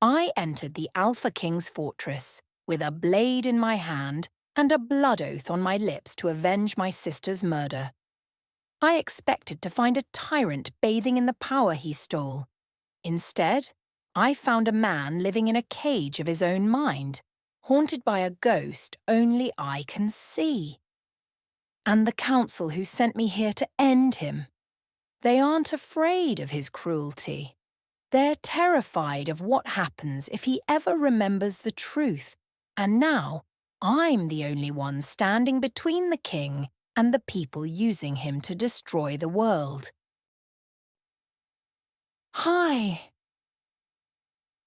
I entered the Alpha King's fortress with a blade in my hand and a blood oath on my lips to avenge my sister's murder. I expected to find a tyrant bathing in the power he stole. Instead, I found a man living in a cage of his own mind, haunted by a ghost only I can see. And the council who sent me here to end him. They aren't afraid of his cruelty. They're terrified of what happens if he ever remembers the truth. And now, I'm the only one standing between the king and the people using him to destroy the world. Hi.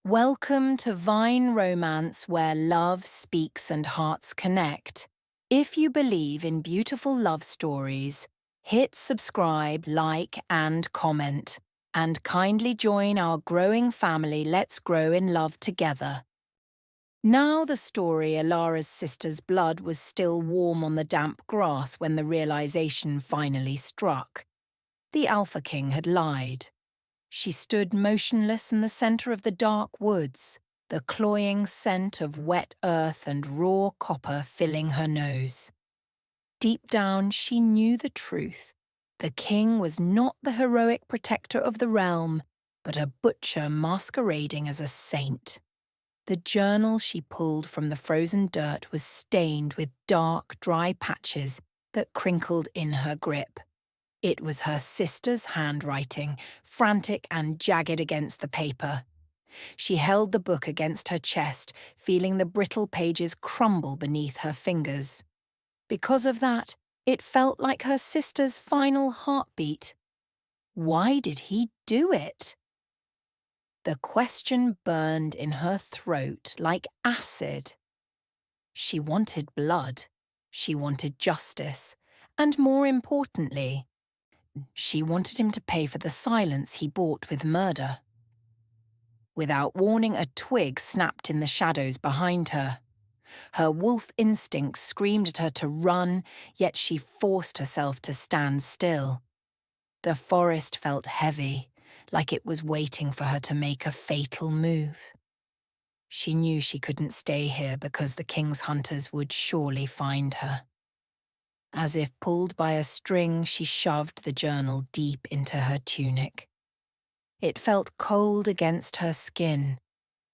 Welcome to Vine Romance, where love speaks and hearts connect. If you believe in beautiful love stories, hit subscribe, like, and comment. And kindly join our growing family. Let's grow in love together. Now the story Elara's sister's blood was still warm on the damp grass when the realization finally struck. The Alpha King had lied. She stood motionless in the center of the dark woods, the cloying scent of wet earth and raw copper filling her nose. Deep down, she knew the truth. The king was not the heroic protector of the realm, but a butcher masquerading as a saint. The journal she pulled from the frozen dirt was stained with dark, dry patches that crinkled in her grip. It was her sister's handwriting, frantic and jagged against the paper. She held the book against her chest, feeling the brittle pages crumble beneath her fingers. Because of that, it felt like her sister's final heartbeat. Why did he do it? The question burned in her throat like acid. She wanted blood. She wanted justice. And more importantly, she wanted him to pay for the silence he bought with murder. Without warning, a twig snapped in the shadows behind her. Her wolf instincts screamed at her to run, yet she forced herself to stand still. The forest felt heavy, like it was waiting for her to make a fatal move. She knew she couldn't stay here because the king's hunters would surely find her. As if pulled by a string, she shoved the journal deep into her tunic. It felt cold against her skin,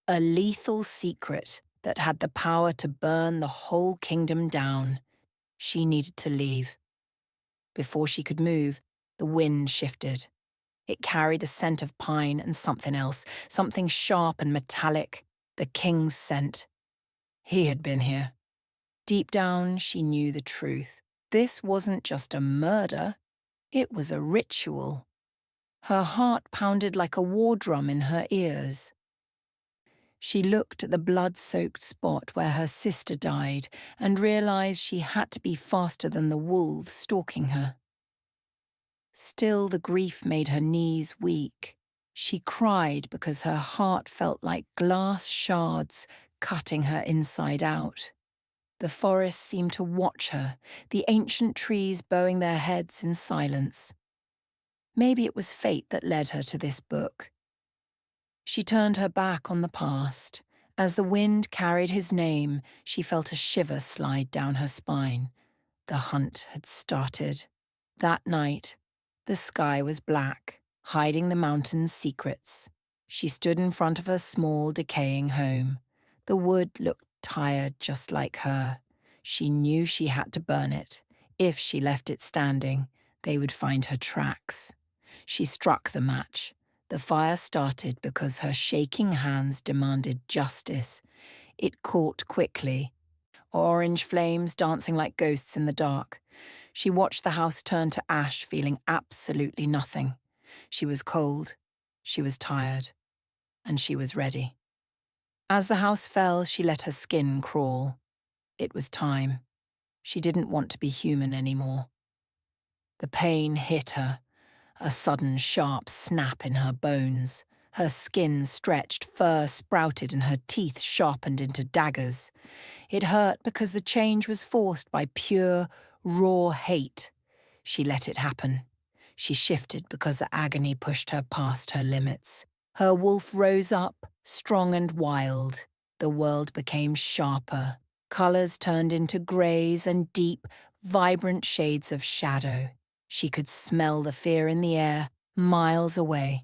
a lethal secret that had the power to burn the whole kingdom down. She needed to leave. Before she could move, the wind shifted. It carried the scent of pine and something else, something sharp and metallic, the king's scent. He had been here. Deep down, she knew the truth. This wasn't just a murder, it was a ritual. Her heart pounded like a war drum in her ears. She looked at the blood-soaked spot where her sister died and realized she had to be faster than the wolves stalking her. Still, the grief made her knees weak. She cried because her heart felt like glass shards cutting her inside out. The forest seemed to watch her, the ancient trees bowing their heads in silence. Maybe it was fate that led her to this book. She turned her back on the past. As the wind carried his name, she felt a shiver slide down her spine. The hunt had started. That night, the sky was black, hiding the mountain's secrets. She stood in front of her small, decaying home. The wood looked tired just like her. She knew she had to burn it. If she left it standing, they would find her tracks. She struck the match. The fire started because her shaking hands demanded justice. It caught quickly, orange flames dancing like ghosts in the dark. She watched the house turn to ash, feeling absolutely nothing. She was cold, she was tired, and she was ready. As the house fell, she let her skin crawl. It was time. She didn't want to be human anymore. The pain hit her, a sudden sharp snap in her bones. Her skin stretched, fur sprouted, and her teeth sharpened into daggers. It hurt because the change was forced by pure, raw hate. She let it happen. She shifted because the agony pushed her past her limits. Her wolf rose up, Strong and wild, the world became sharper. Colours turned into greys and deep, vibrant shades of shadow. She could smell the fear in the air, miles away.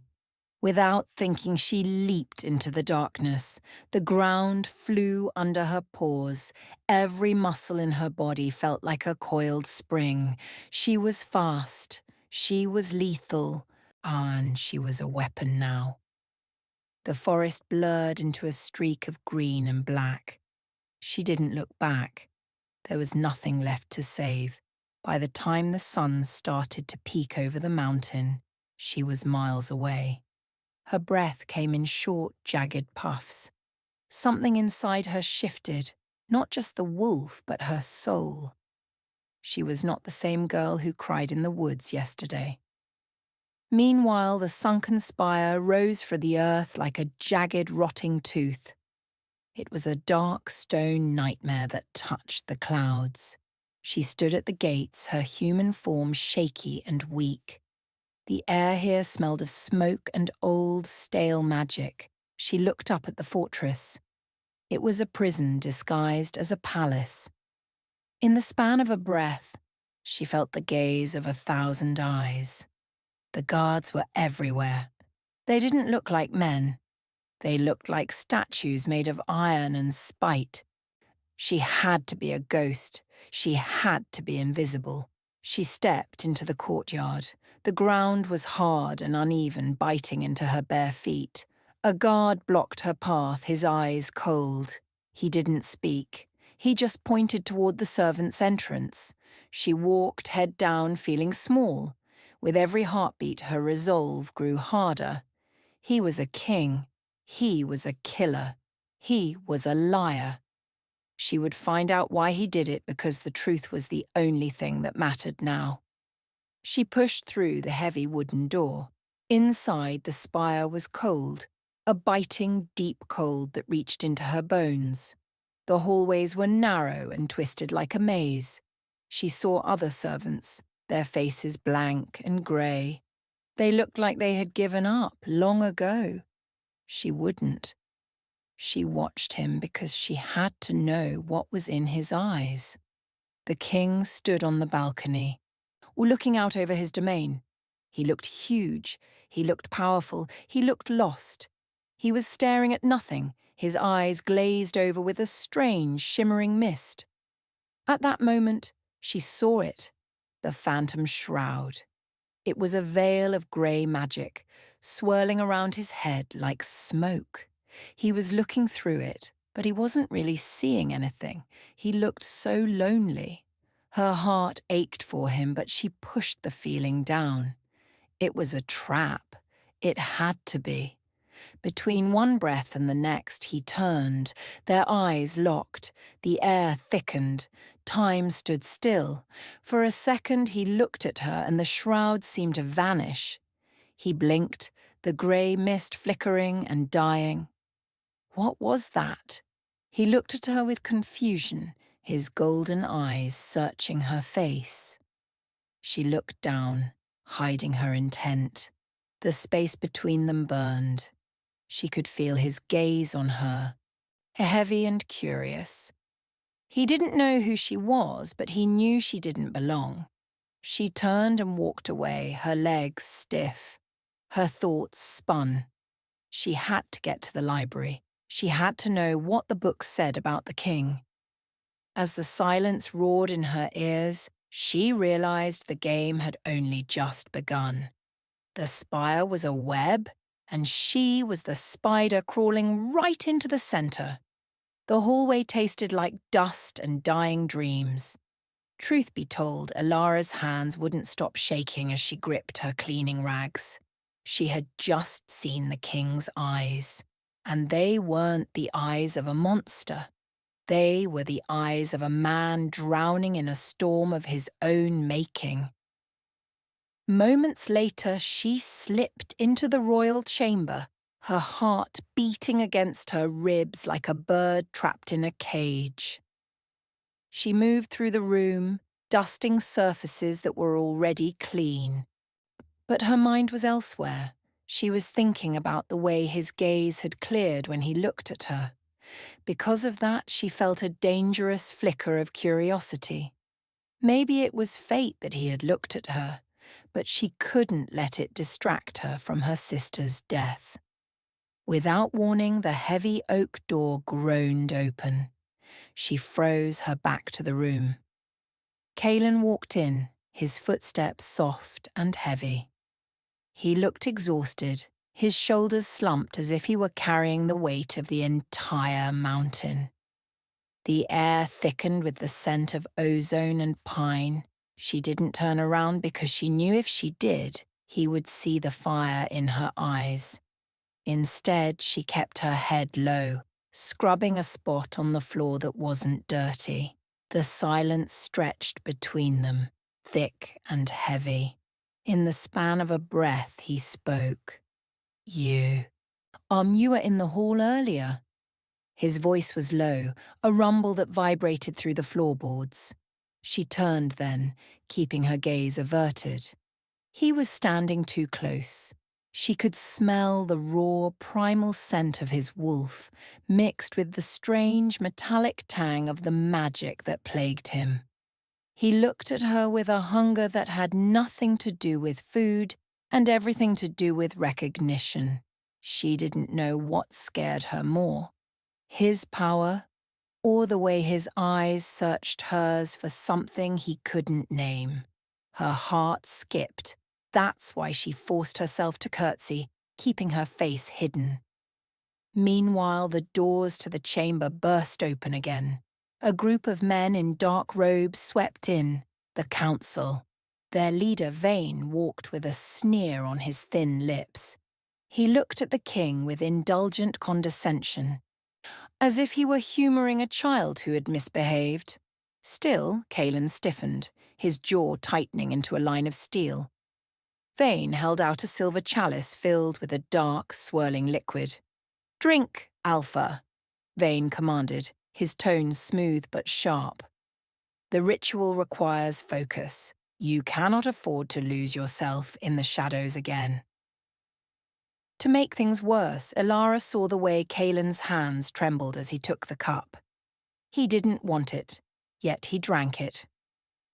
Without thinking, she leaped into the darkness. The ground flew under her paws. Every muscle in her body felt like a coiled spring. She was fast. She was lethal. And she was a weapon now. The forest blurred into a streak of green and black. She didn't look back. There was nothing left to save. By the time the sun started to peek over the mountain, she was miles away. Her breath came in short, jagged puffs. Something inside her shifted, not just the wolf, but her soul. She was not the same girl who cried in the woods yesterday. Meanwhile, the sunken spire rose from the earth like a jagged, rotting tooth. It was a dark stone nightmare that touched the clouds. She stood at the gates, her human form shaky and weak. The air here smelled of smoke and old, stale magic. She looked up at the fortress. It was a prison disguised as a palace. In the span of a breath, she felt the gaze of 1,000 eyes. The guards were everywhere. They didn't look like men. They looked like statues made of iron and spite. She had to be a ghost. She had to be invisible. She stepped into the courtyard. The ground was hard and uneven, biting into her bare feet. A guard blocked her path, his eyes cold. He didn't speak. He just pointed toward the servants' entrance. She walked, head down, feeling small. With every heartbeat, her resolve grew harder. He was a king. He was a killer. He was a liar. She would find out why he did it because the truth was the only thing that mattered now. She pushed through the heavy wooden door. Inside, the spire was cold, a biting, deep cold that reached into her bones. The hallways were narrow and twisted like a maze. She saw other servants, their faces blank and grey. They looked like they had given up long ago. She wouldn't. She watched him because she had to know what was in his eyes. The king stood on the balcony, looking out over his domain. He looked huge, he looked powerful, he looked lost. He was staring at nothing, his eyes glazed over with a strange, shimmering mist. At that moment, she saw it, the phantom shroud. It was a veil of grey magic, swirling around his head like smoke. He was looking through it, but he wasn't really seeing anything. He looked so lonely. Her heart ached for him, but she pushed the feeling down. It was a trap. It had to be. Between one breath and the next, he turned. Their eyes locked. The air thickened. Time stood still. For a second, he looked at her and the shroud seemed to vanish. He blinked, the grey mist flickering and dying. What was that? He looked at her with confusion, his golden eyes searching her face. She looked down, hiding her intent. The space between them burned. She could feel his gaze on her, heavy and curious. He didn't know who she was, but he knew she didn't belong. She turned and walked away, her legs stiff. Her thoughts spun. She had to get to the library. She had to know what the book said about the king. As the silence roared in her ears, she realized the game had only just begun. The spire was a web, and she was the spider crawling right into the center. The hallway tasted like dust and dying dreams. Truth be told, Elara's hands wouldn't stop shaking as she gripped her cleaning rags. She had just seen the king's eyes, and they weren't the eyes of a monster. They were the eyes of a man drowning in a storm of his own making. Moments later, she slipped into the royal chamber, her heart beating against her ribs like a bird trapped in a cage. She moved through the room, dusting surfaces that were already clean. But her mind was elsewhere. She was thinking about the way his gaze had cleared when he looked at her. Because of that, she felt a dangerous flicker of curiosity. Maybe it was fate that he had looked at her, but she couldn't let it distract her from her sister's death. Without warning, the heavy oak door groaned open. She froze her back to the room. Kaelen walked in, his footsteps soft and heavy. He looked exhausted, his shoulders slumped as if he were carrying the weight of the entire mountain. The air thickened with the scent of ozone and pine. She didn't turn around because she knew if she did, he would see the fire in her eyes. Instead, she kept her head low, scrubbing a spot on the floor that wasn't dirty. The silence stretched between them, thick and heavy. In the span of a breath, he spoke. You were in the hall earlier. His voice was low, a rumble that vibrated through the floorboards. She turned then, keeping her gaze averted. He was standing too close. She could smell the raw, primal scent of his wolf, mixed with the strange, metallic tang of the magic that plagued him. He looked at her with a hunger that had nothing to do with food and everything to do with recognition. She didn't know what scared her more. His power, or the way his eyes searched hers for something he couldn't name. Her heart skipped. That's why she forced herself to curtsy, keeping her face hidden. Meanwhile, the doors to the chamber burst open again. A group of men in dark robes swept in, the council. Their leader, Vane, walked with a sneer on his thin lips. He looked at the king with indulgent condescension, as if he were humouring a child who had misbehaved. Still, Kaelen stiffened, his jaw tightening into a line of steel. Vane held out a silver chalice filled with a dark, swirling liquid. "Drink, Alpha," Vane commanded, his tone smooth but sharp. "The ritual requires focus. You cannot afford to lose yourself in the shadows again." To make things worse, Elara saw the way Kaelen's hands trembled as he took the cup. He didn't want it, yet he drank it.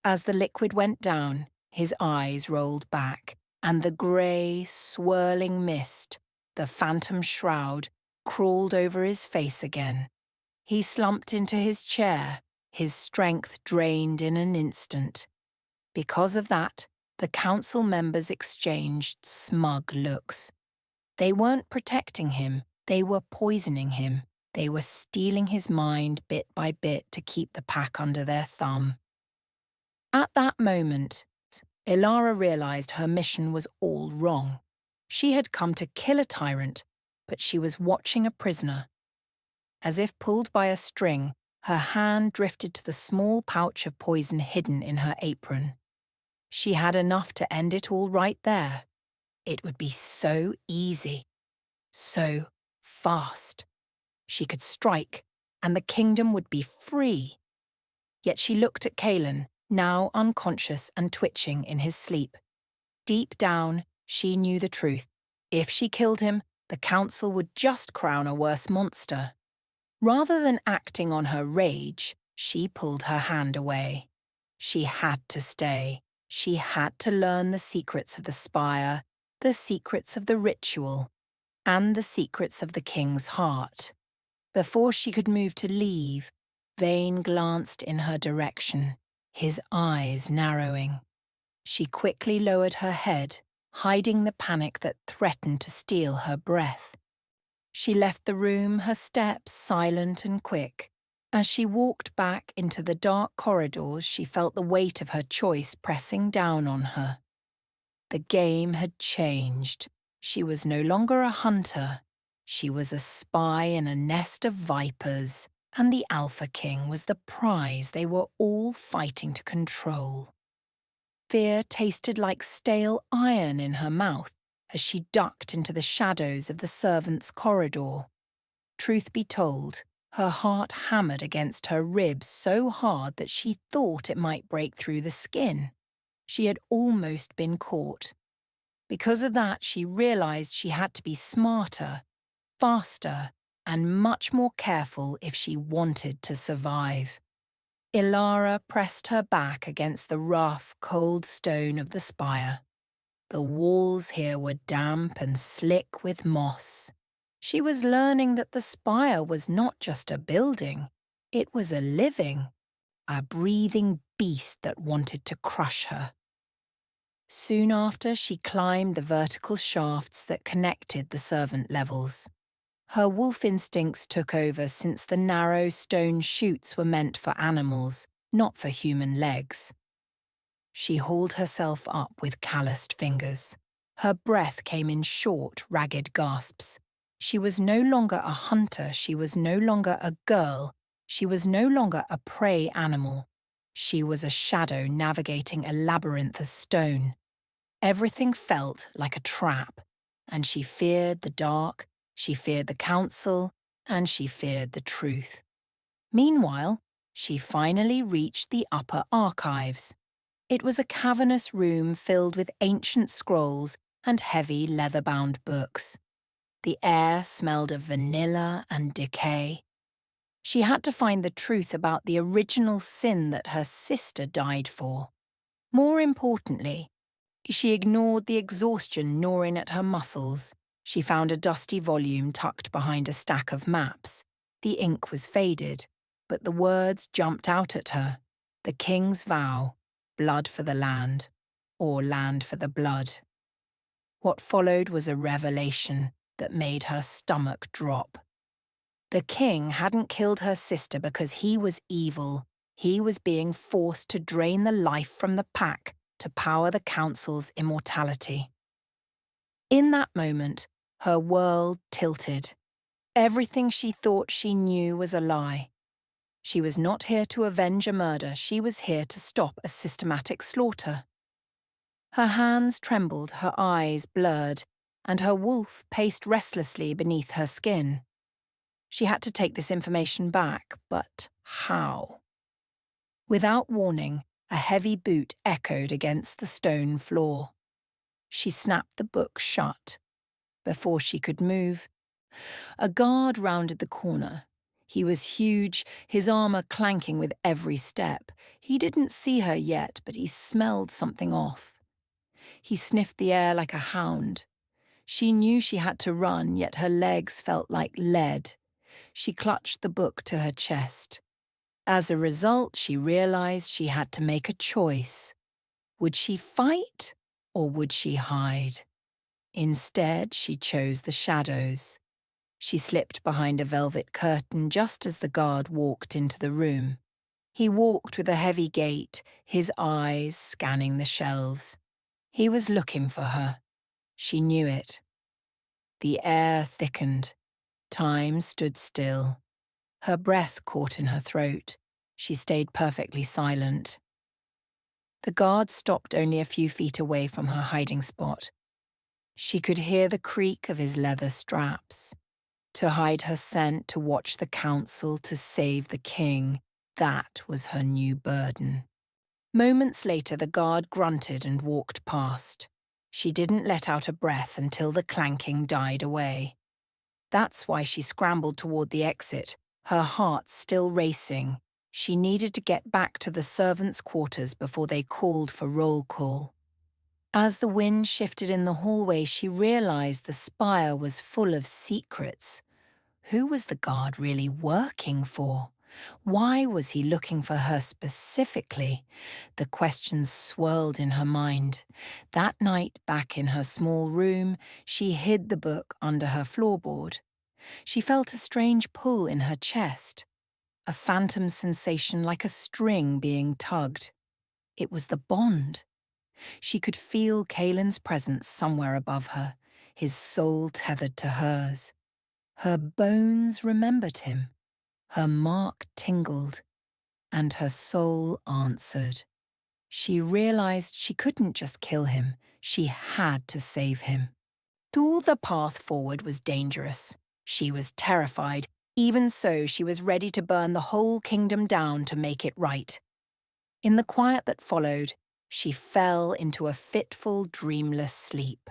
As the liquid went down, his eyes rolled back, and the grey, swirling mist, the phantom shroud, crawled over his face again. He slumped into his chair, his strength drained in an instant. Because of that, the council members exchanged smug looks. They weren't protecting him, they were poisoning him. They were stealing his mind bit by bit to keep the pack under their thumb. At that moment, Elara realized her mission was all wrong. She had come to kill a tyrant, but she was watching a prisoner. As if pulled by a string, her hand drifted to the small pouch of poison hidden in her apron. She had enough to end it all right there. It would be so easy, so fast. She could strike, and the kingdom would be free. Yet she looked at Kaelen, now unconscious and twitching in his sleep. Deep down, she knew the truth. If she killed him, the council would just crown a worse monster. Rather than acting on her rage, she pulled her hand away. She had to stay. She had to learn the secrets of the spire, the secrets of the ritual, and the secrets of the king's heart. Before she could move to leave, Vane glanced in her direction, his eyes narrowing. She quickly lowered her head, hiding the panic that threatened to steal her breath. She left the room, her steps silent and quick. As she walked back into the dark corridors, she felt the weight of her choice pressing down on her. The game had changed. She was no longer a hunter. She was a spy in a nest of vipers, and the Alpha King was the prize they were all fighting to control. Fear tasted like stale iron in her mouth as she ducked into the shadows of the servants' corridor. Truth be told, her heart hammered against her ribs so hard that she thought it might break through the skin. She had almost been caught. Because of that, she realized she had to be smarter, faster, and much more careful if she wanted to survive. Elara pressed her back against the rough, cold stone of the spire. The walls here were damp and slick with moss. She was learning that the spire was not just a building, it was a breathing beast that wanted to crush her. Soon after, she climbed the vertical shafts that connected the servant levels. Her wolf instincts took over since the narrow stone chutes were meant for animals, not for human legs. She hauled herself up with calloused fingers. Her breath came in short, ragged gasps. She was no longer a hunter, she was no longer a girl, she was no longer a prey animal. She was a shadow navigating a labyrinth of stone. Everything felt like a trap, and she feared the dark, she feared the council, and she feared the truth. Meanwhile, she finally reached the upper archives. It was a cavernous room filled with ancient scrolls and heavy leather-bound books. The air smelled of vanilla and decay. She had to find the truth about the original sin that her sister died for. More importantly, she ignored the exhaustion gnawing at her muscles. She found a dusty volume tucked behind a stack of maps. The ink was faded, but the words jumped out at her. The king's vow, blood for the land, or land for the blood. What followed was a revelation that made her stomach drop. The king hadn't killed her sister because he was evil. He was being forced to drain the life from the pack to power the council's immortality. In that moment, her world tilted. Everything she thought she knew was a lie. She was not here to avenge a murder, she was here to stop a systematic slaughter. Her hands trembled, her eyes blurred, and her wolf paced restlessly beneath her skin. She had to take this information back, but how? Without warning, a heavy boot echoed against the stone floor. She snapped the book shut. Before she could move, a guard rounded the corner. He was huge, his armor clanking with every step. He didn't see her yet, but he smelled something off. He sniffed the air like a hound. She knew she had to run, yet her legs felt like lead. She clutched the book to her chest. As a result, she realized she had to make a choice. Would she fight, or would she hide? Instead, she chose the shadows. She slipped behind a velvet curtain just as the guard walked into the room. He walked with a heavy gait, his eyes scanning the shelves. He was looking for her. She knew it. The air thickened. Time stood still. Her breath caught in her throat. She stayed perfectly silent. The guard stopped only a few feet away from her hiding spot. She could hear the creak of his leather straps. To hide her scent, to watch the council, to save the king, that was her new burden. Moments later, the guard grunted and walked past. She didn't let out a breath until the clanking died away. That's why she scrambled toward the exit, her heart still racing. She needed to get back to the servants' quarters before they called for roll call. As the wind shifted in the hallway, she realized the spire was full of secrets. Who was the guard really working for? Why was he looking for her specifically? The questions swirled in her mind. That night, back in her small room, she hid the book under her floorboard. She felt a strange pull in her chest, a phantom sensation like a string being tugged. It was the bond. She could feel Kaelen's presence somewhere above her, his soul tethered to hers. Her bones remembered him. Her mark tingled, and her soul answered. She realized she couldn't just kill him, she had to save him. All the path forward was dangerous. She was terrified. Even so, she was ready to burn the whole kingdom down to make it right. In the quiet that followed, she fell into a fitful, dreamless sleep.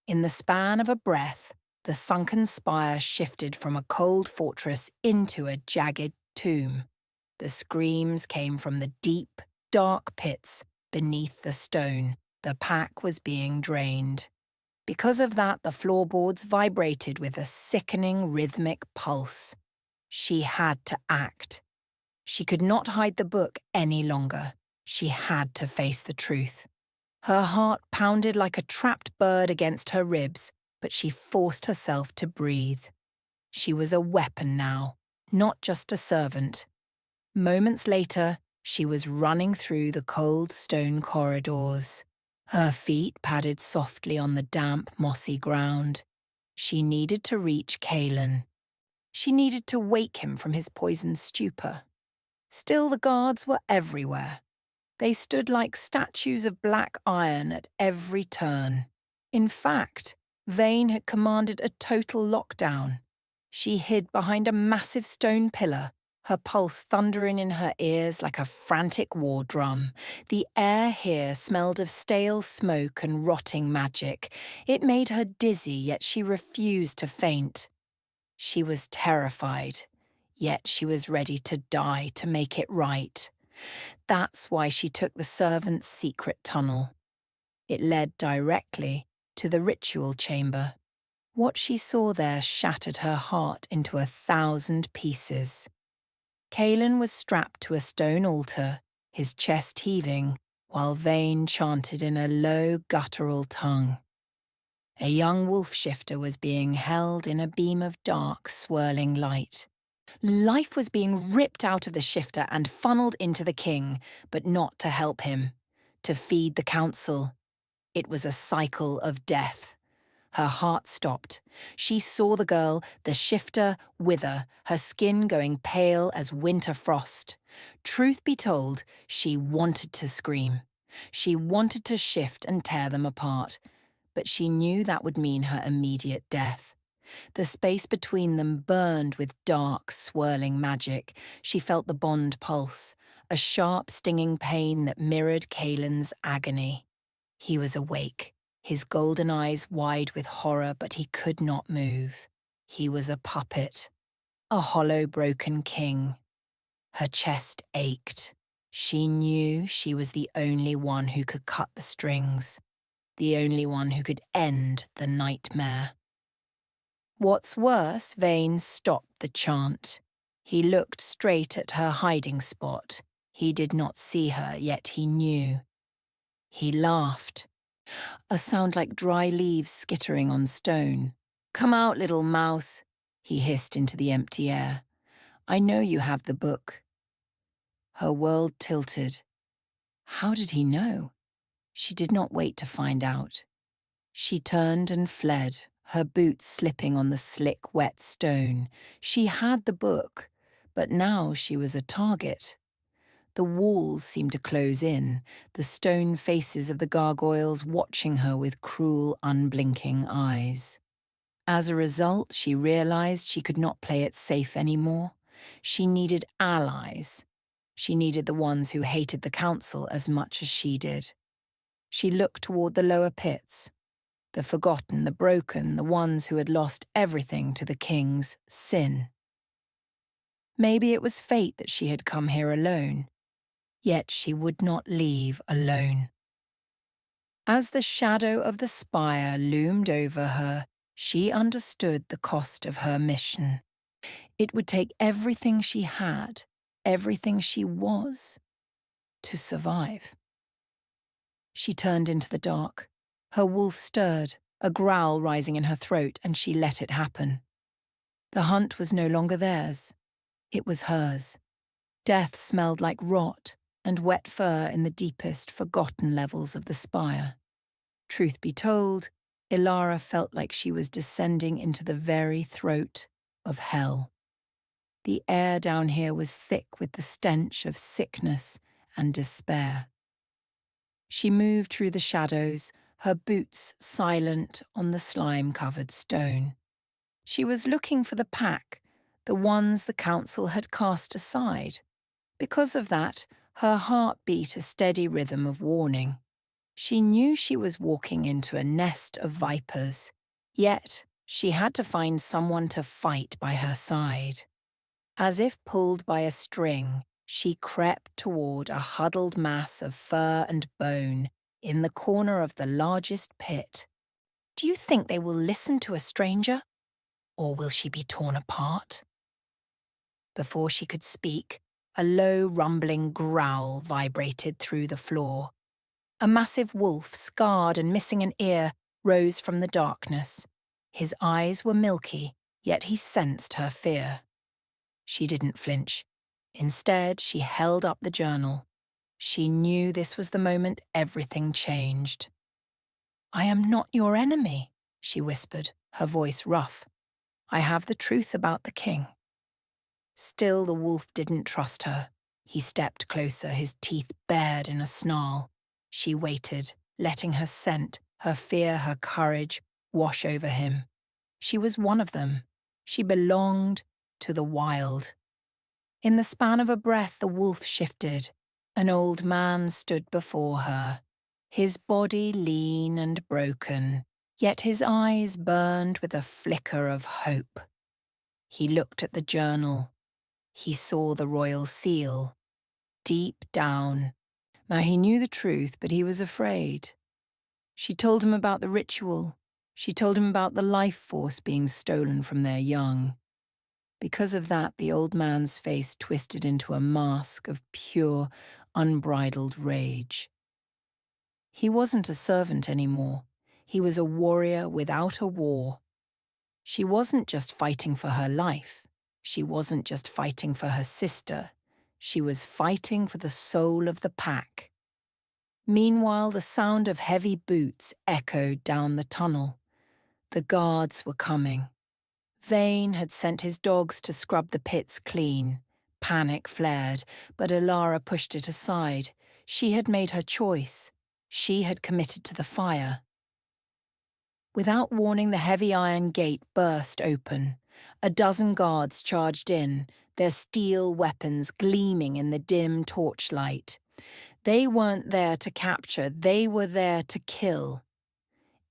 In the span of a breath, the sunken spire shifted from a cold fortress into a jagged tomb. The screams came from the deep, dark pits beneath the stone. The pack was being drained. Because of that, the floorboards vibrated with a sickening rhythmic pulse. She had to act. She could not hide the book any longer. She had to face the truth. Her heart pounded like a trapped bird against her ribs, but she forced herself to breathe. She was a weapon now, not just a servant. Moments later, she was running through the cold stone corridors. Her feet padded softly on the damp, mossy ground. She needed to reach Kaelen. She needed to wake him from his poisoned stupor. Still, the guards were everywhere. They stood like statues of black iron at every turn. In fact, Vane had commanded a total lockdown. She hid behind a massive stone pillar, her pulse thundering in her ears like a frantic war drum. The air here smelled of stale smoke and rotting magic. It made her dizzy, yet she refused to faint. She was terrified, yet she was ready to die to make it right. That's why she took the servant's secret tunnel. It led directly to the ritual chamber. What she saw there shattered her heart into 1,000 pieces. Kaelen was strapped to a stone altar, his chest heaving, while Vane chanted in a low, guttural tongue. A young wolf shifter was being held in a beam of dark, swirling light. Life was being ripped out of the shifter and funneled into the king, but not to help him, to feed the council. It was a cycle of death. Her heart stopped. She saw the girl, the shifter, wither, her skin going pale as winter frost. Truth be told, she wanted to scream. She wanted to shift and tear them apart, but she knew that would mean her immediate death. The space between them burned with dark, swirling magic. She felt the bond pulse, a sharp, stinging pain that mirrored Kaelen's agony. He was awake, his golden eyes wide with horror, but he could not move. He was a puppet, a hollow, broken king. Her chest ached. She knew she was the only one who could cut the strings, the only one who could end the nightmare. What's worse, Vane stopped the chant. He looked straight at her hiding spot. He did not see her, yet he knew. He laughed. A sound like dry leaves skittering on stone. "Come out, little mouse," he hissed into the empty air. "I know you have the book." Her world tilted. How did he know? She did not wait to find out. She turned and fled, her boots slipping on the slick, wet stone. She had the book, but now she was a target. The walls seemed to close in, the stone faces of the gargoyles watching her with cruel, unblinking eyes. As a result, she realized she could not play it safe anymore. She needed allies. She needed the ones who hated the council as much as she did. She looked toward the lower pits. The forgotten, the broken, the ones who had lost everything to the king's sin. Maybe it was fate that she had come here alone, yet she would not leave alone. As the shadow of the spire loomed over her, she understood the cost of her mission. It would take everything she had, everything she was, to survive. She turned into the dark. Her wolf stirred, a growl rising in her throat, and she let it happen. The hunt was no longer theirs. It was hers. Death smelled like rot and wet fur in the deepest, forgotten levels of the spire. Truth be told, Elara felt like she was descending into the very throat of hell. The air down here was thick with the stench of sickness and despair. She moved through the shadows, her boots silent on the slime-covered stone. She was looking for the pack, the ones the council had cast aside. Because of that, her heart beat a steady rhythm of warning. She knew she was walking into a nest of vipers, yet she had to find someone to fight by her side. As if pulled by a string, she crept toward a huddled mass of fur and bone in the corner of the largest pit. Do you think they will listen to a stranger? Or will she be torn apart? Before she could speak, a low rumbling growl vibrated through the floor. A massive wolf, scarred and missing an ear, rose from the darkness. His eyes were milky, yet he sensed her fear. She didn't flinch. Instead, she held up the journal. She knew this was the moment everything changed. "I am not your enemy," she whispered, her voice rough. "I have the truth about the king." Still, the wolf didn't trust her. He stepped closer, his teeth bared in a snarl. She waited, letting her scent, her fear, her courage wash over him. She was one of them. She belonged to the wild. In the span of a breath, the wolf shifted. An old man stood before her, his body lean and broken, yet his eyes burned with a flicker of hope. He looked at the journal. He saw the royal seal. Deep down. Now he knew the truth, but he was afraid. She told him about the ritual. She told him about the life force being stolen from their young. Because of that, the old man's face twisted into a mask of pure, unbridled rage. He wasn't a servant anymore. He was a warrior without a war. She wasn't just fighting for her life. She wasn't just fighting for her sister. She was fighting for the soul of the pack. Meanwhile, the sound of heavy boots echoed down the tunnel. The guards were coming. Vane had sent his dogs to scrub the pits clean. Panic flared, but Elara pushed it aside. She had made her choice. She had committed to the fire. Without warning, the heavy iron gate burst open. A dozen guards charged in, their steel weapons gleaming in the dim torchlight. They weren't there to capture, they were there to kill.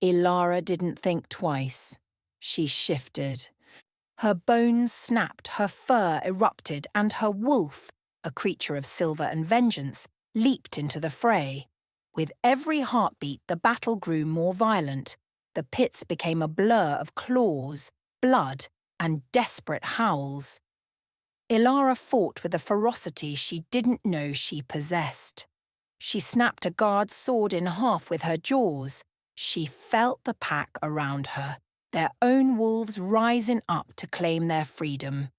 Elara didn't think twice. She shifted. Her bones snapped, her fur erupted, and her wolf, a creature of silver and vengeance, leaped into the fray. With every heartbeat, the battle grew more violent. The pits became a blur of claws, blood, and desperate howls. Elara fought with a ferocity she didn't know she possessed. She snapped a guard's sword in half with her jaws. She felt the pack around her, their own wolves rising up to claim their freedom.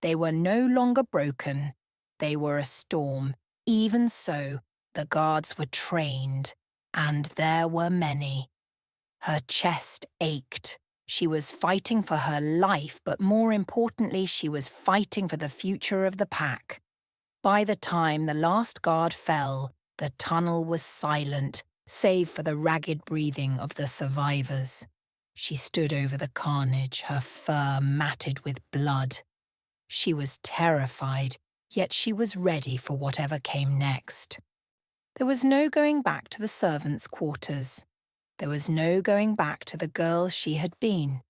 They were no longer broken. They were a storm. Even so, the guards were trained, and there were many. Her chest ached. She was fighting for her life, but more importantly, she was fighting for the future of the pack. By the time the last guard fell, the tunnel was silent, save for the ragged breathing of the survivors. She stood over the carnage, her fur matted with blood. She was terrified, yet she was ready for whatever came next. There was no going back to the servants' quarters. There was no going back to the girl she had been.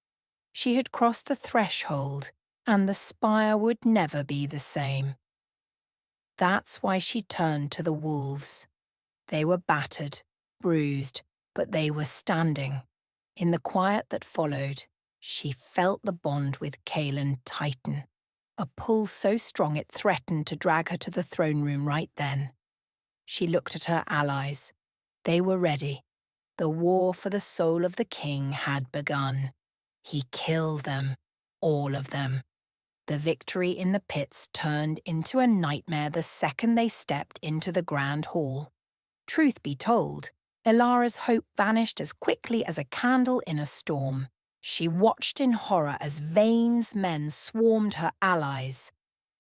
She had crossed the threshold, and the spire would never be the same. That's why she turned to the wolves. They were battered, bruised, but they were standing. In the quiet that followed, she felt the bond with Kaelen tighten, a pull so strong it threatened to drag her to the throne room right then. She looked at her allies. They were ready. The war for the soul of the king had begun. He killed them, all of them. The victory in the pits turned into a nightmare the second they stepped into the grand hall. Truth be told, Elara's hope vanished as quickly as a candle in a storm. She watched in horror as Vane's men swarmed her allies.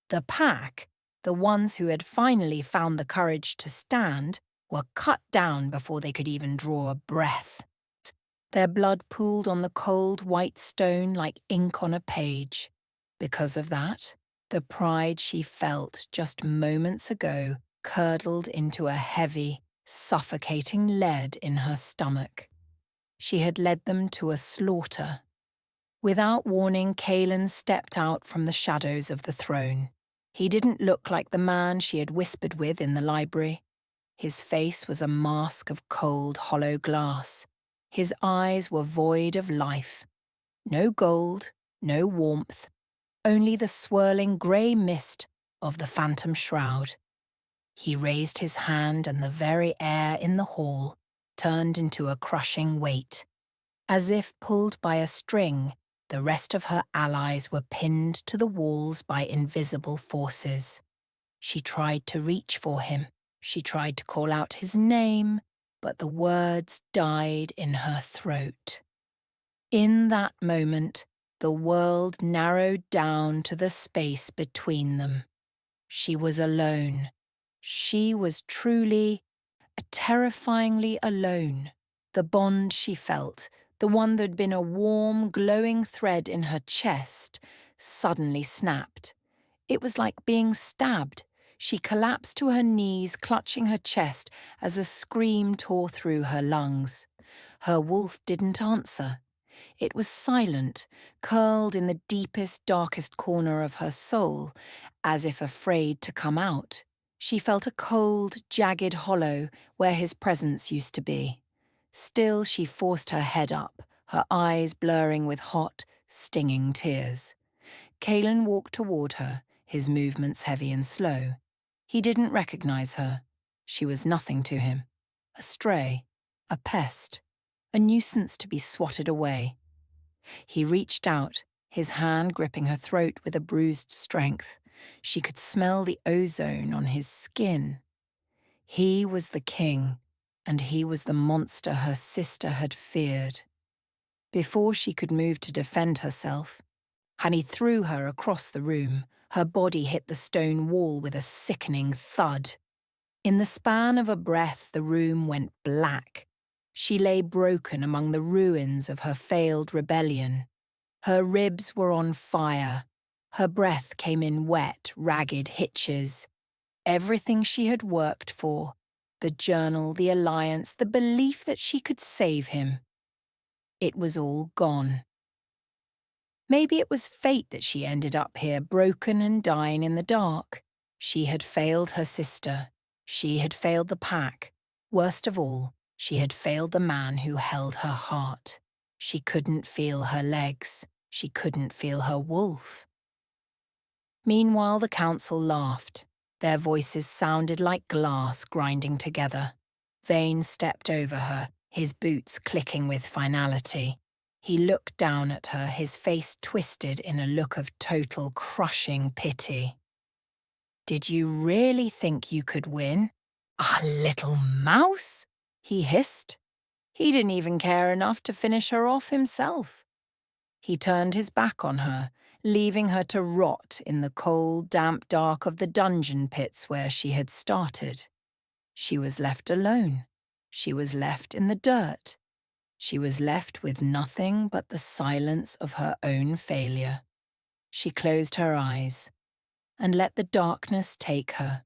The pack, the ones who had finally found the courage to stand, were cut down before they could even draw a breath. Their blood pooled on the cold white stone like ink on a page. Because of that, the pride she felt just moments ago curdled into a heavy, suffocating lead in her stomach. She had led them to a slaughter. Without warning, Kaelen stepped out from the shadows of the throne. He didn't look like the man she had whispered with in the library. His face was a mask of cold, hollow glass. His eyes were void of life. No gold, no warmth, only the swirling grey mist of the phantom shroud. He raised his hand and the very air in the hall turned into a crushing weight. As if pulled by a string, the rest of her allies were pinned to the walls by invisible forces. She tried to reach for him. She tried to call out his name, but the words died in her throat. In that moment, the world narrowed down to the space between them. She was alone. She was truly, terrifyingly alone. The bond she felt, the one that'd been a warm, glowing thread in her chest, suddenly snapped. It was like being stabbed. She collapsed to her knees, clutching her chest as a scream tore through her lungs. Her wolf didn't answer. It was silent, curled in the deepest, darkest corner of her soul, as if afraid to come out. She felt a cold, jagged hollow where his presence used to be. Still, she forced her head up, her eyes blurring with hot, stinging tears. Kaelen walked toward her, his movements heavy and slow. He didn't recognize her. She was nothing to him. A stray, a pest, a nuisance to be swatted away. He reached out, his hand gripping her throat with a bruised strength. She could smell the ozone on his skin. He was the king, and he was the monster her sister had feared. Before she could move to defend herself, Honey threw her across the room. Her body hit the stone wall with a sickening thud. In the span of a breath, the room went black. She lay broken among the ruins of her failed rebellion. Her ribs were on fire. Her breath came in wet, ragged hitches. Everything she had worked for, the journal, the alliance, the belief that she could save him, it was all gone. Maybe it was fate that she ended up here, broken and dying in the dark. She had failed her sister. She had failed the pack. Worst of all, she had failed the man who held her heart. She couldn't feel her legs. She couldn't feel her wolf. Meanwhile, the council laughed. Their voices sounded like glass grinding together. Vane stepped over her, his boots clicking with finality. He looked down at her, his face twisted in a look of total, crushing pity. "Did you really think you could win? A little mouse?" he hissed. He didn't even care enough to finish her off himself. He turned his back on her, leaving her to rot in the cold, damp dark of the dungeon pits where she had started. She was left alone. She was left in the dirt. She was left with nothing but the silence of her own failure. She closed her eyes and let the darkness take her.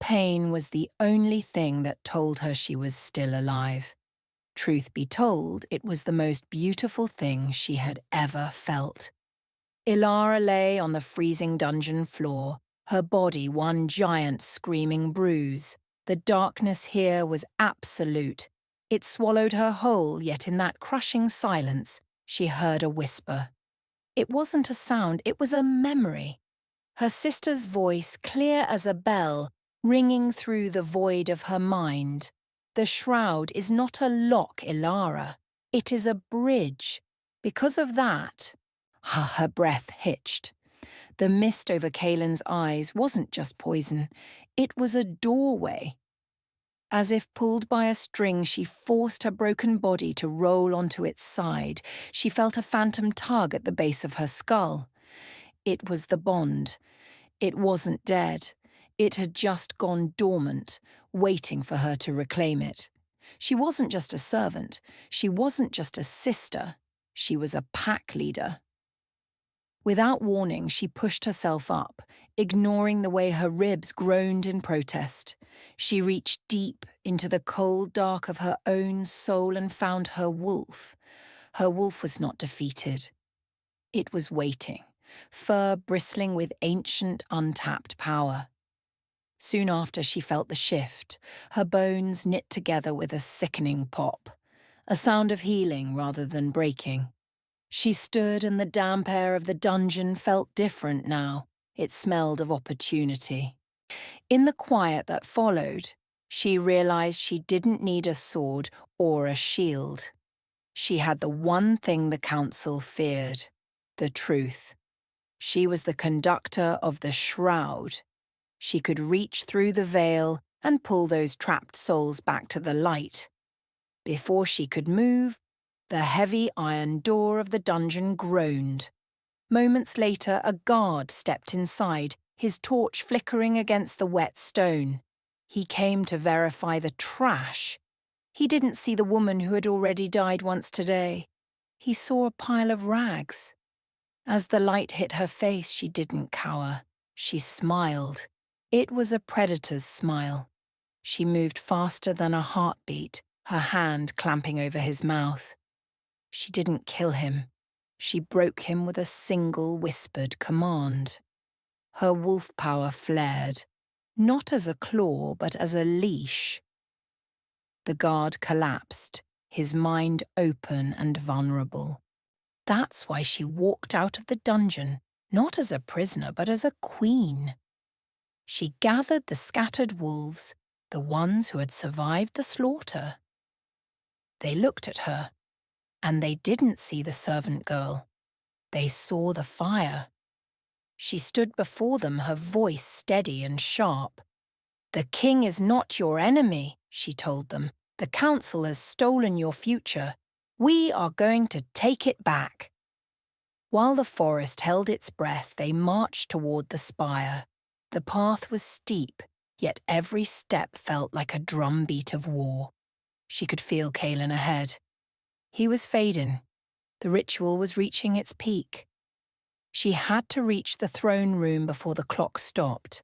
Pain was the only thing that told her she was still alive. Truth be told, it was the most beautiful thing she had ever felt. Elara lay on the freezing dungeon floor, her body one giant screaming bruise. The darkness here was absolute. It swallowed her whole, yet in that crushing silence, she heard a whisper. It wasn't a sound, it was a memory. Her sister's voice, clear as a bell, ringing through the void of her mind. The shroud is not a lock, Elara. It is a bridge. Because of that, her breath hitched. The mist over Kaelen's eyes wasn't just poison. It was a doorway. As if pulled by a string, she forced her broken body to roll onto its side. She felt a phantom tug at the base of her skull. It was the bond. It wasn't dead. It had just gone dormant, waiting for her to reclaim it. She wasn't just a servant. She wasn't just a sister. She was a pack leader. Without warning, she pushed herself up, ignoring the way her ribs groaned in protest. She reached deep into the cold dark of her own soul and found her wolf. Her wolf was not defeated. It was waiting, fur bristling with ancient, untapped power. Soon after, she felt the shift, her bones knit together with a sickening pop, a sound of healing rather than breaking. She stood, and the damp air of the dungeon felt different now. It smelled of opportunity. In the quiet that followed, she realized she didn't need a sword or a shield. She had the one thing the council feared: the truth. She was the conductor of the Shroud. She could reach through the veil and pull those trapped souls back to the light. Before she could move, the heavy iron door of the dungeon groaned. Moments later, a guard stepped inside, his torch flickering against the wet stone. He came to verify the trash. He didn't see the woman who had already died once today. He saw a pile of rags. As the light hit her face, she didn't cower. She smiled. It was a predator's smile. She moved faster than a heartbeat, her hand clamping over his mouth. She didn't kill him. She broke him with a single whispered command. Her wolf power flared, not as a claw, but as a leash. The guard collapsed, his mind open and vulnerable. That's why she walked out of the dungeon, not as a prisoner, but as a queen. She gathered the scattered wolves, the ones who had survived the slaughter. They looked at her, and they didn't see the servant girl. They saw the fire. She stood before them, her voice steady and sharp. "The king is not your enemy," she told them. "The council has stolen your future. We are going to take it back." While the forest held its breath, they marched toward the spire. The path was steep, yet every step felt like a drumbeat of war. She could feel Kaelen ahead. He was fading. The ritual was reaching its peak. She had to reach the throne room before the clock stopped.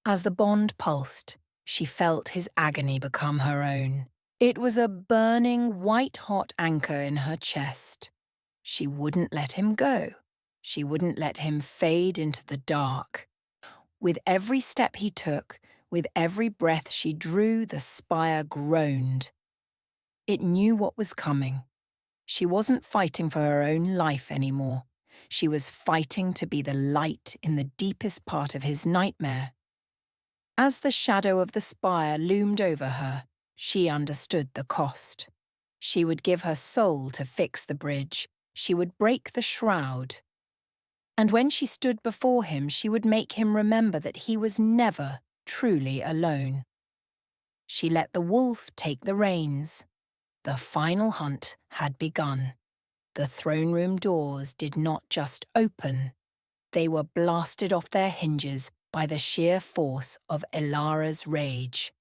As the bond pulsed, she felt his agony become her own. It was a burning, white-hot anchor in her chest. She wouldn't let him go. She wouldn't let him fade into the dark. With every step he took, with every breath she drew, the spire groaned. It knew what was coming. She wasn't fighting for her own life anymore. She was fighting to be the light in the deepest part of his nightmare. As the shadow of the spire loomed over her, she understood the cost. She would give her soul to fix the bridge. She would break the shroud. And when she stood before him, she would make him remember that he was never truly alone. She let the wolf take the reins. The final hunt had begun. The throne room doors did not just open. They were blasted off their hinges by the sheer force of Elara's rage.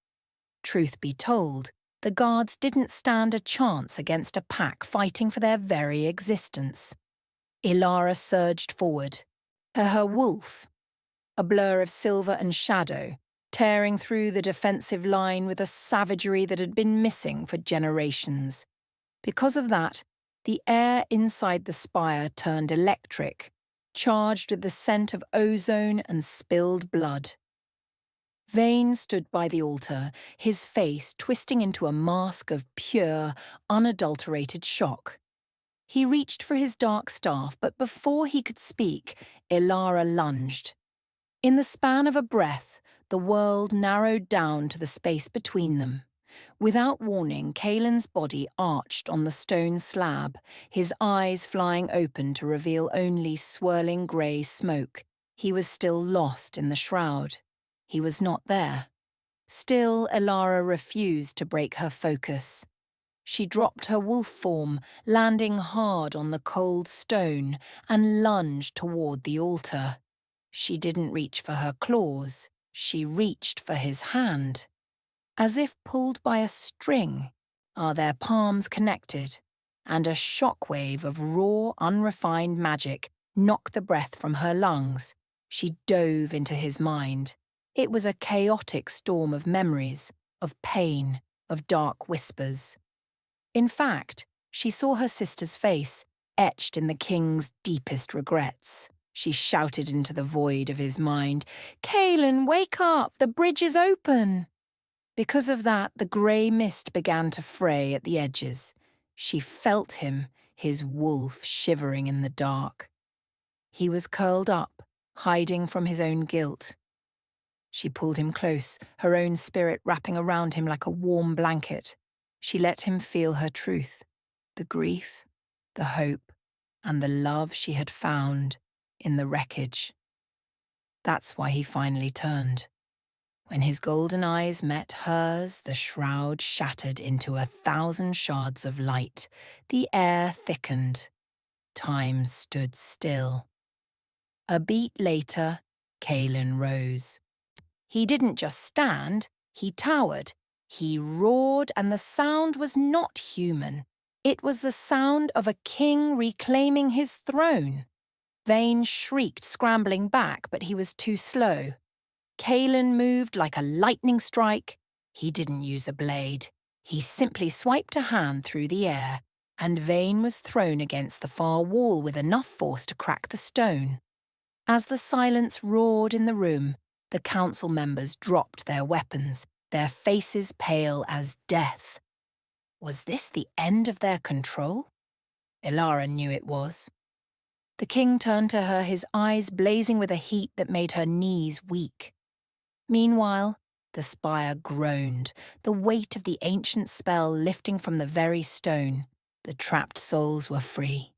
Truth be told, the guards didn't stand a chance against a pack fighting for their very existence. Elara surged forward, her wolf, a blur of silver and shadow, tearing through the defensive line with a savagery that had been missing for generations. Because of that, the air inside the spire turned electric, charged with the scent of ozone and spilled blood. Vane stood by the altar, his face twisting into a mask of pure, unadulterated shock. He reached for his dark staff, but before he could speak, Elara lunged. In the span of a breath, the world narrowed down to the space between them. Without warning, Kaelen's body arched on the stone slab, his eyes flying open to reveal only swirling grey smoke. He was still lost in the shroud. He was not there. Still, Elara refused to break her focus. She dropped her wolf form, landing hard on the cold stone, and lunged toward the altar. She didn't reach for her claws. She reached for his hand. As if pulled by a string, their palms connected, and a shockwave of raw, unrefined magic knock the breath from her lungs. She dove into his mind. It was a chaotic storm of memories, of pain, of dark whispers. In fact, she saw her sister's face, etched in the king's deepest regrets. She shouted into the void of his mind, "Kaelen, wake up! The bridge is open!" Because of that, the grey mist began to fray at the edges. She felt him, his wolf, shivering in the dark. He was curled up, hiding from his own guilt. She pulled him close, her own spirit wrapping around him like a warm blanket. She let him feel her truth, the grief, the hope, and the love she had found in the wreckage. That's why he finally turned. When his golden eyes met hers, the shroud shattered into 1,000 shards of light. The air thickened. Time stood still. A beat later, Kaelen rose. He didn't just stand, he towered. He roared, and the sound was not human. It was the sound of a king reclaiming his throne. Vane shrieked, scrambling back, but he was too slow. Kaelen moved like a lightning strike. He didn't use a blade. He simply swiped a hand through the air, and Vane was thrown against the far wall with enough force to crack the stone. As the silence roared in the room, the council members dropped their weapons, their faces pale as death. Was this the end of their control? Elara knew it was. The king turned to her, his eyes blazing with a heat that made her knees weak. Meanwhile, the spire groaned, the weight of the ancient spell lifting from the very stone. The trapped souls were free.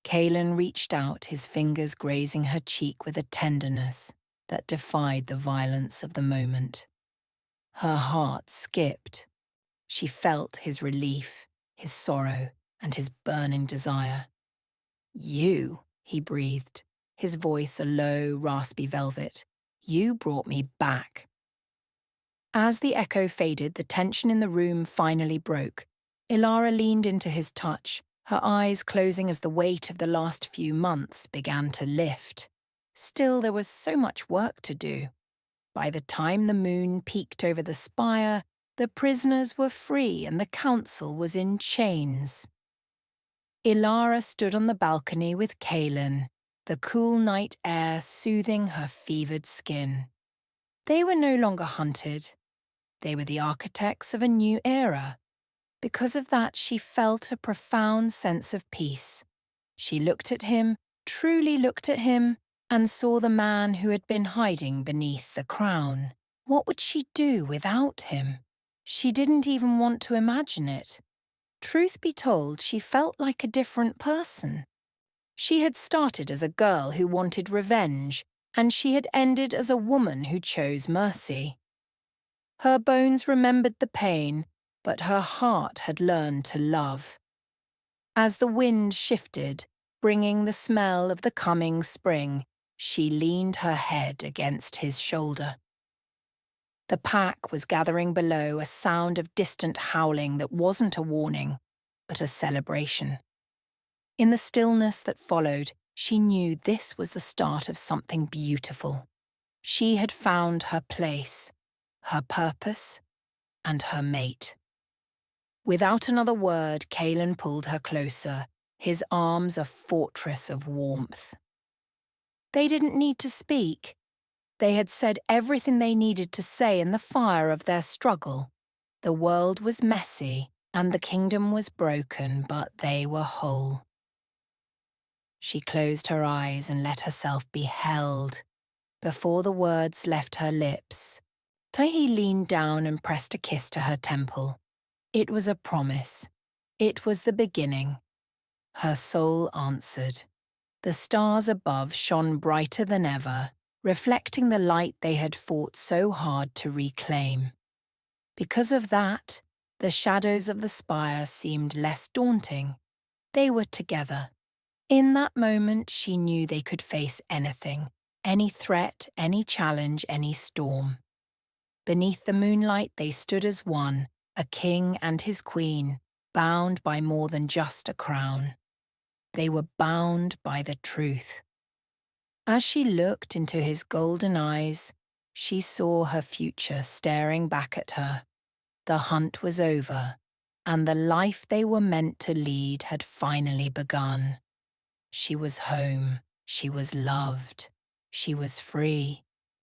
Kaelen reached out, his fingers grazing her cheek with a tenderness that defied the violence of the moment. Her heart skipped. She felt his relief, his sorrow, and his burning desire. "You," he breathed, his voice a low, raspy velvet. "You brought me back." As the echo faded, the tension in the room finally broke. Elara leaned into his touch, her eyes closing as the weight of the last few months began to lift. Still, there was so much work to do. By the time the moon peeked over the spire, the prisoners were free and the council was in chains. Elara stood on the balcony with Kaelen, the cool night air soothing her fevered skin. They were no longer hunted. They were the architects of a new era. Because of that, she felt a profound sense of peace. She looked at him, truly looked at him, and saw the man who had been hiding beneath the crown. What would she do without him? She didn't even want to imagine it. Truth be told, she felt like a different person. She had started as a girl who wanted revenge, and she had ended as a woman who chose mercy. Her bones remembered the pain, but her heart had learned to love. As the wind shifted, bringing the smell of the coming spring, she leaned her head against his shoulder. The pack was gathering below, a sound of distant howling that wasn't a warning, but a celebration. In the stillness that followed, she knew this was the start of something beautiful. She had found her place, her purpose, and her mate. Without another word, Kaelen pulled her closer, his arms a fortress of warmth. They didn't need to speak. They had said everything they needed to say in the fire of their struggle. The world was messy, and the kingdom was broken, but they were whole. She closed her eyes and let herself be held. Before the words left her lips, Tahi leaned down and pressed a kiss to her temple. It was a promise. It was the beginning. Her soul answered. The stars above shone brighter than ever, reflecting the light they had fought so hard to reclaim. Because of that, the shadows of the spire seemed less daunting. They were together. In that moment, she knew they could face anything, any threat, any challenge, any storm. Beneath the moonlight, they stood as one, a king and his queen, bound by more than just a crown. They were bound by the truth. As she looked into his golden eyes, she saw her future staring back at her. The hunt was over, and the life they were meant to lead had finally begun. She was home, she was loved, she was free.